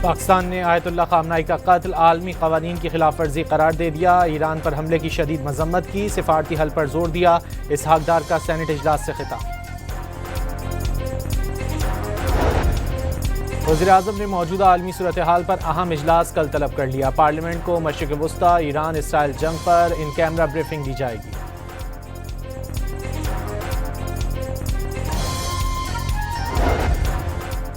پاکستان نے آیت اللہ خامنائی کا قتل عالمی قوانین کی خلاف ورزی قرار دے دیا۔ ایران پر حملے کی شدید مذمت کی، سفارتی حل پر زور دیا۔ اسحاق ڈار کا سینیٹ اجلاس سے خطاب۔ وزیراعظم نے موجودہ عالمی صورتحال پر اہم اجلاس کل طلب کر لیا۔ پارلیمنٹ کو مشرق وسطی ایران اسرائیل جنگ پر ان کیمرہ بریفنگ دی جائے گی۔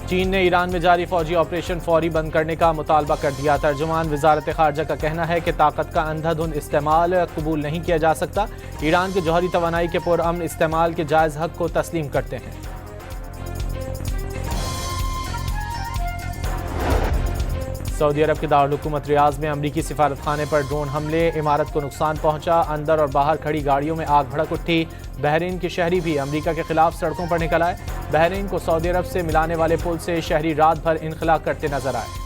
چین نے ایران میں جاری فوجی آپریشن فوری بند کرنے کا مطالبہ کر دیا۔ ترجمان وزارت خارجہ کا کہنا ہے کہ طاقت کا اندھا دھند استعمال قبول نہیں کیا جا سکتا۔ ایران کے جوہری توانائی کے پرامن استعمال کے جائز حق کو تسلیم کرتے ہیں۔ سعودی عرب کے دارالحکومت ریاض میں امریکی سفارت خانے پر ڈرون حملے، عمارت کو نقصان پہنچا، اندر اور باہر کھڑی گاڑیوں میں آگ بھڑک اٹھی۔ بحرین کے شہری بھی امریکہ کے خلاف سڑکوں پر نکل آئے۔ بحرین کو سعودی عرب سے ملانے والے پل سے شہری رات بھر انخلا کرتے نظر آئے۔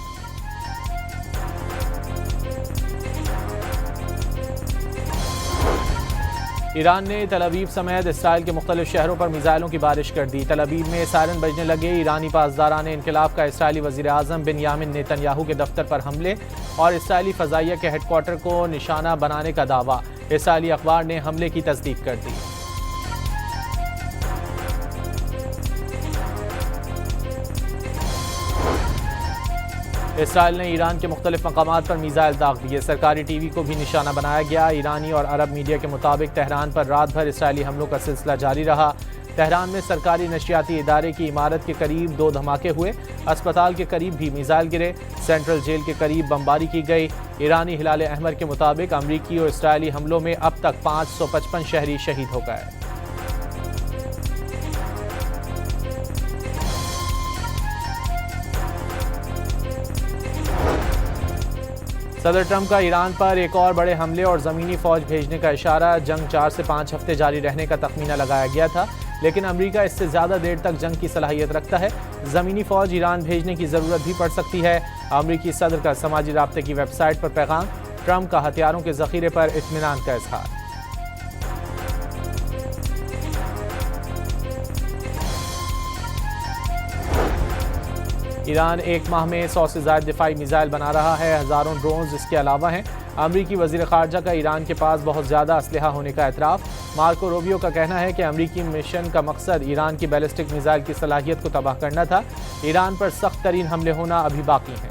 ایران نے تل ابیب سمیت اسرائیل کے مختلف شہروں پر میزائلوں کی بارش کر دی۔ تل ابیب میں سائرن بجنے لگے۔ ایرانی پاسداران انقلاب کا اسرائیلی وزیر اعظم بنیامن نیتن یاہو کے دفتر پر حملے اور اسرائیلی فضائیہ کے ہیڈ کوارٹر کو نشانہ بنانے کا دعویٰ۔ اسرائیلی اخبار نے حملے کی تصدیق کر دی۔ اسرائیل نے ایران کے مختلف مقامات پر میزائل داغ دیے۔ سرکاری ٹی وی کو بھی نشانہ بنایا گیا۔ ایرانی اور عرب میڈیا کے مطابق تہران پر رات بھر اسرائیلی حملوں کا سلسلہ جاری رہا۔ تہران میں سرکاری نشریاتی ادارے کی عمارت کے قریب 2 دھماکے ہوئے۔ اسپتال کے قریب بھی میزائل گرے۔ سینٹرل جیل کے قریب بمباری کی گئی۔ ایرانی ہلال احمر کے مطابق امریکی اور اسرائیلی حملوں میں اب تک 555 شہری شہید ہو گئے۔ صدر ٹرمپ کا ایران پر ایک اور بڑے حملے اور زمینی فوج بھیجنے کا اشارہ۔ جنگ 4 سے 5 ہفتے جاری رہنے کا تخمینہ لگایا گیا تھا، لیکن امریکہ اس سے زیادہ دیر تک جنگ کی صلاحیت رکھتا ہے۔ زمینی فوج ایران بھیجنے کی ضرورت بھی پڑ سکتی ہے۔ امریکی صدر کا سماجی رابطے کی ویب سائٹ پر پیغام۔ ٹرمپ کا ہتھیاروں کے ذخیرے پر اطمینان کا اظہار۔ ایران ایک ماہ میں 100 سے زائد دفاعی میزائل بنا رہا ہے۔ ہزاروں ڈرونز اس کے علاوہ ہیں۔ امریکی وزیر خارجہ کا ایران کے پاس بہت زیادہ اسلحہ ہونے کا اعتراف۔ مارکو روبیو کا کہنا ہے کہ امریکی مشن کا مقصد ایران کی بیلسٹک میزائل کی صلاحیت کو تباہ کرنا تھا۔ ایران پر سخت ترین حملے ہونا ابھی باقی ہیں۔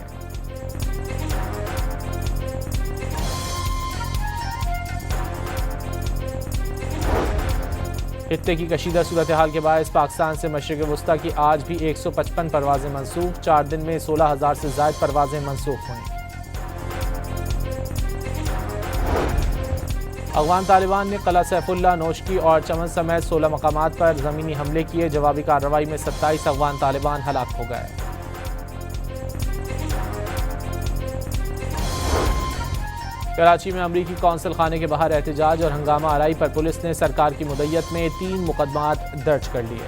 خطے کی کشیدہ صورتحال کے باعث پاکستان سے مشرق وسطی کی آج بھی 155 پروازیں منسوخ۔ 4 دن میں 16,000 سے زائد پروازیں منسوخ ہوئیں۔ افغان طالبان نے قلعہ سیف اللہ، نوشکی اور چمن سمیت 16 مقامات پر زمینی حملے کیے۔ جوابی کارروائی میں 27 افغان طالبان ہلاک ہو گئے۔ کراچی میں امریکی قونصل خانے کے باہر احتجاج اور ہنگامہ آرائی پر پولیس نے سرکار کی مدعیت میں 3 مقدمات درج کر لیے۔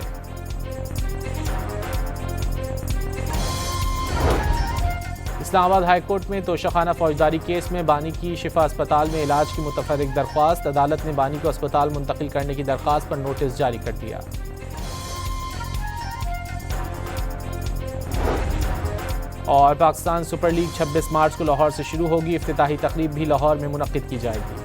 اسلام آباد ہائی کورٹ میں توشہ خانہ فوجداری کیس میں بانی کی شفا اسپتال میں علاج کی متفرق درخواست۔ عدالت نے بانی کو اسپتال منتقل کرنے کی درخواست پر نوٹس جاری کر دیا۔ اور پاکستان سپر لیگ 26 مارچ کو لاہور سے شروع ہوگی۔ افتتاحی تقریب بھی لاہور میں منعقد کی جائے گی۔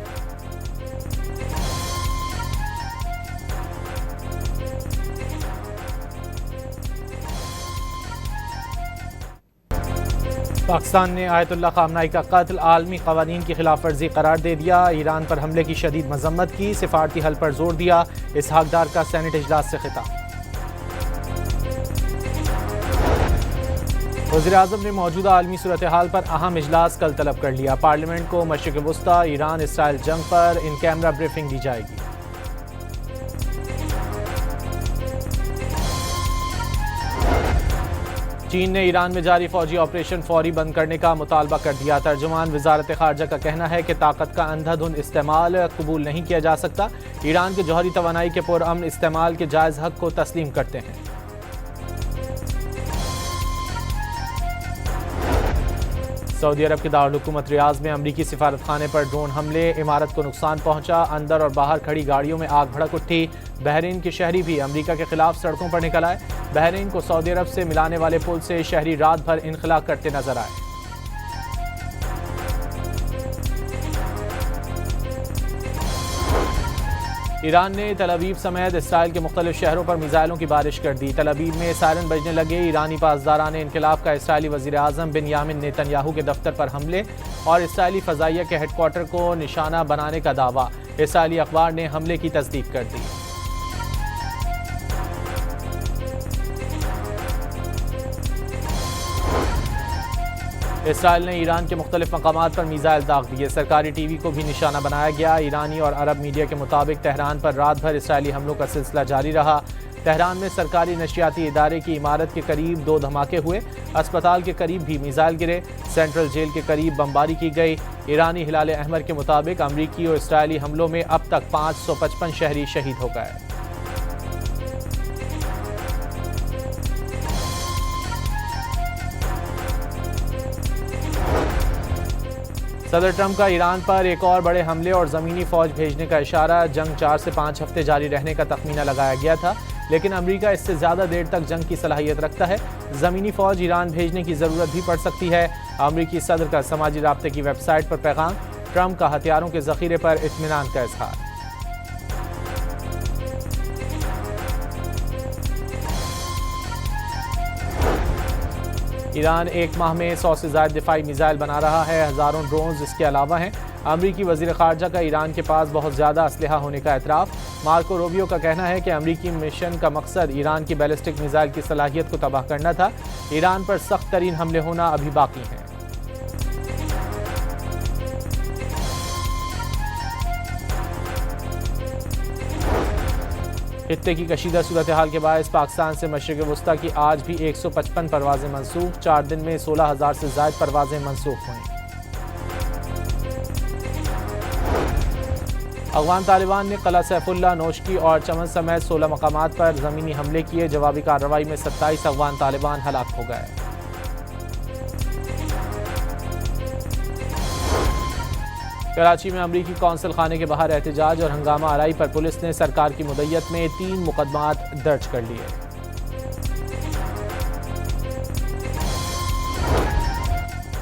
پاکستان نے آیت اللہ خامنائی کا قتل عالمی قوانین کی خلاف ورزی قرار دے دیا۔ ایران پر حملے کی شدید مذمت کی، سفارتی حل پر زور دیا۔ اسحاق ڈار کا سینیٹ اجلاس سے خطاب۔ وزیراعظم نے موجودہ عالمی صورتحال پر اہم اجلاس کل طلب کر لیا۔ پارلیمنٹ کو مشرق وسطی ایران اسرائیل جنگ پر ان کیمرہ بریفنگ دی جائے گی۔ چین نے ایران میں جاری فوجی آپریشن فوری بند کرنے کا مطالبہ کر دیا۔ ترجمان وزارت خارجہ کا کہنا ہے کہ طاقت کا اندھا دھند استعمال قبول نہیں کیا جا سکتا۔ ایران کے جوہری توانائی کے پرامن استعمال کے جائز حق کو تسلیم کرتے ہیں۔ سعودی عرب کے دارالحکومت ریاض میں امریکی سفارت خانے پر ڈرون حملے، عمارت کو نقصان پہنچا، اندر اور باہر کھڑی گاڑیوں میں آگ بھڑک اٹھی۔ بحرین کے شہری بھی امریکہ کے خلاف سڑکوں پر نکل آئے۔ بحرین کو سعودی عرب سے ملانے والے پل سے شہری رات بھر انخلا کرتے نظر آئے۔ ایران نے تل ابیب سمیت اسرائیل کے مختلف شہروں پر میزائلوں کی بارش کر دی۔ تل ابیب میں سائرن بجنے لگے۔ ایرانی پاسداران انقلاب کا اسرائیلی وزیر اعظم بنیامن نیتن یاہو کے دفتر پر حملے اور اسرائیلی فضائیہ کے ہیڈ کوارٹر کو نشانہ بنانے کا دعویٰ۔ اسرائیلی اخبار نے حملے کی تصدیق کر دی۔ اسرائیل نے ایران کے مختلف مقامات پر میزائل داغ دیے۔ سرکاری ٹی وی کو بھی نشانہ بنایا گیا۔ ایرانی اور عرب میڈیا کے مطابق تہران پر رات بھر اسرائیلی حملوں کا سلسلہ جاری رہا۔ تہران میں سرکاری نشریاتی ادارے کی عمارت کے قریب 2 دھماکے ہوئے۔ اسپتال کے قریب بھی میزائل گرے۔ سینٹرل جیل کے قریب بمباری کی گئی۔ ایرانی ہلال احمر کے مطابق امریکی اور اسرائیلی حملوں میں اب تک 555 شہری شہید ہو گئے۔ صدر ٹرمپ کا ایران پر ایک اور بڑے حملے اور زمینی فوج بھیجنے کا اشارہ۔ جنگ 4 سے 5 ہفتے جاری رہنے کا تخمینہ لگایا گیا تھا، لیکن امریکہ اس سے زیادہ دیر تک جنگ کی صلاحیت رکھتا ہے۔ زمینی فوج ایران بھیجنے کی ضرورت بھی پڑ سکتی ہے۔ امریکی صدر کا سماجی رابطے کی ویب سائٹ پر پیغام۔ ٹرمپ کا ہتھیاروں کے ذخیرے پر اطمینان کا اظہار۔ ایران ایک ماہ میں 100 سے زائد دفاعی میزائل بنا رہا ہے۔ ہزاروں ڈرونز اس کے علاوہ ہیں۔ امریکی وزیر خارجہ کا ایران کے پاس بہت زیادہ اسلحہ ہونے کا اعتراف۔ مارکو روبیو کا کہنا ہے کہ امریکی مشن کا مقصد ایران کی بیلسٹک میزائل کی صلاحیت کو تباہ کرنا تھا۔ ایران پر سخت ترین حملے ہونا ابھی باقی ہیں۔ خطے کی کشیدہ صورتحال کے باعث پاکستان سے مشرق وسطی کی آج بھی 155 پروازیں منسوخ۔ 4 دن میں 16,000 سے زائد پروازیں منسوخ ہوئیں۔ افغان طالبان نے قلعہ سیف اللہ، نوشکی اور چمن سمیت 16 مقامات پر زمینی حملے کیے۔ جوابی کارروائی میں 27 افغان طالبان ہلاک ہو گئے۔ کراچی میں امریکی قونصل خانے کے باہر احتجاج اور ہنگامہ آرائی پر پولیس نے سرکار کی مدعیت میں 3 مقدمات درج کر لیے۔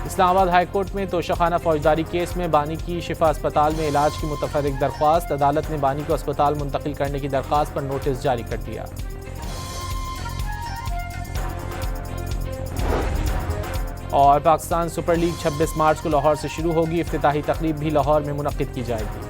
اسلام آباد ہائی کورٹ میں توشہ خانہ فوجداری کیس میں بانی کی شفا اسپتال میں علاج کی متفرق درخواست۔ عدالت نے بانی کو اسپتال منتقل کرنے کی درخواست پر نوٹس جاری کر دیا۔ اور پاکستان سپر لیگ 26 مارچ کو لاہور سے شروع ہوگی۔ افتتاحی تقریب بھی لاہور میں منعقد کی جائے گی۔